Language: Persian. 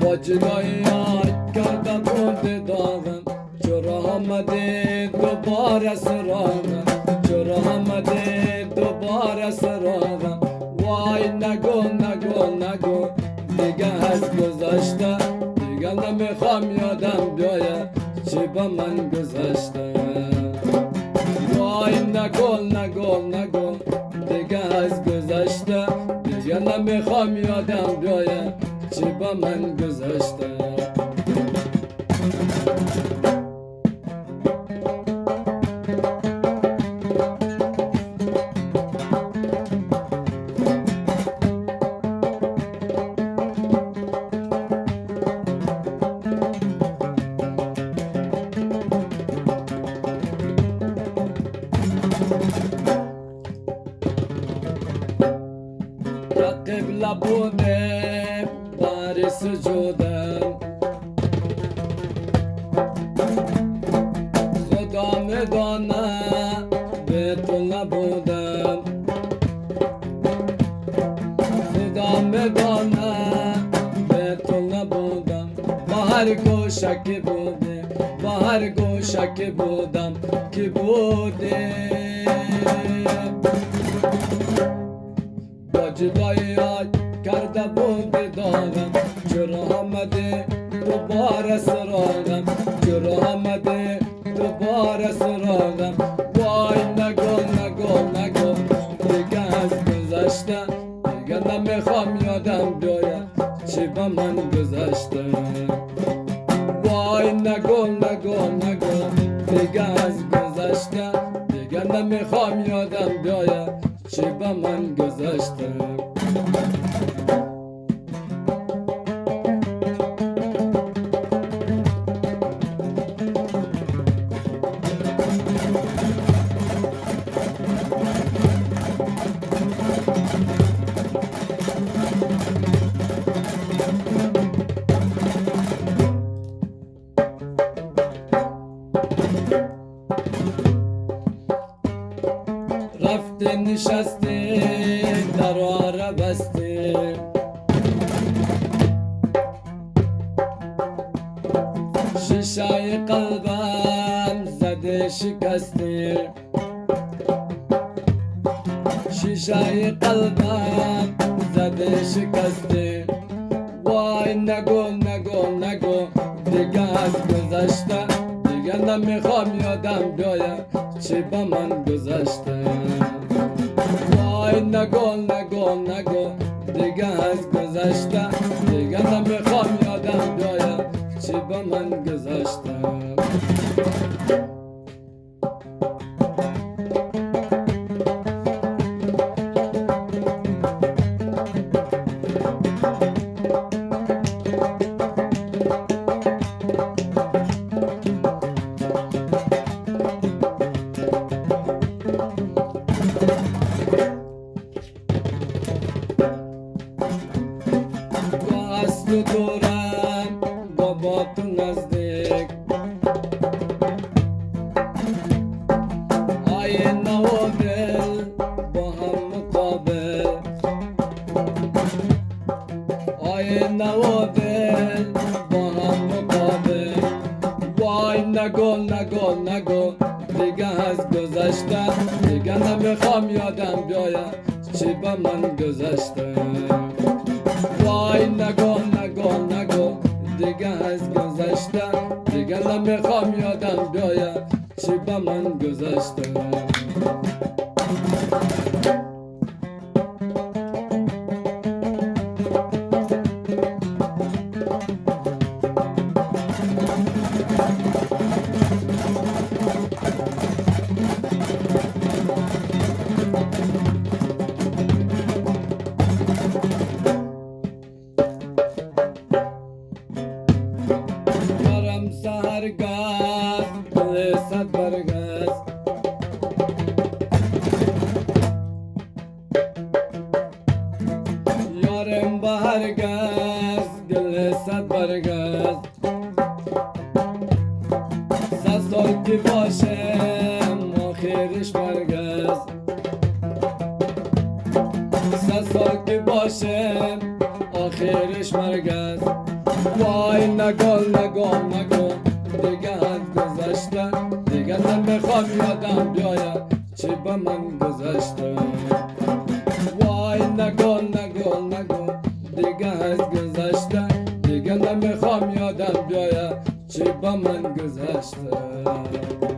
با جدایی یاد کردم بود داغم، چرا آمده دوباره سراغم، چرا آمده دوباره سراغم. وای نگو نگو نگو دیگه از گذشته، دیگه نمیخوام یادم بیایه چی با من گذشته. وای نگو نگو نگو دیگه از گذشته، دیگه نمیخوام یادم بیایه چی با من گذشته. قبله بودم بر سجودم، خدا میدانه به تو نبودم، خدا میدانه به تو نبودم. با هر گوشه که بودم، با هر گوشه که بودم که بودم، با جدایی یاد کرده بود داغم، چرا آمده دوباره سراغم، چرا آمده دوباره سراغم. وای نگو نگو نگو دیگه از گذشته، دیگه نمیخوام یادم بیاید چی با من گذشته. وای نگو نگو نگو دیگه از گذشته، دیگه نمیخوام یادم بیاید چی با من گذشته. رفته نشسته دراره بسته، شیشه قلبم زده شکسته، شیشه قلبم زده شکسته. وای نگو نگو نگو دیگه از گذشته، دیگه نمیخوام یادم بیاید چی با من گذشته. وای نگو نگو نگو دیگه از گذشته، دیگه نمیخوام یادم بیاید چی با من گذشته. تو دورم با تو نزدیک، آینه و دل با هم مقابل، آینه و دل با هم مقابل. وای نگو نگو نگو دیگه از گذشته، دیگه نمیخوام یادم بیاید چی با من گذشته. وای نگو نگو نگو دیگه از گذشته، دیگه نمیخوام یادم بیاید چی با من گذشته. سهرگاه دل صد برگست، یارم بهرگست دل صد برگست. 100 سال که باشم آخرش برگست، 100 سال که باشم آخرش برگست. وای نگل نگل نگل دیگه از گذشته دیگه نمیخوام یادم بیاید چی به من گذشته وای نگل نگل نگل دیگه از گذشته دیگه نمیخوام یادم بیاید چی به من گذشته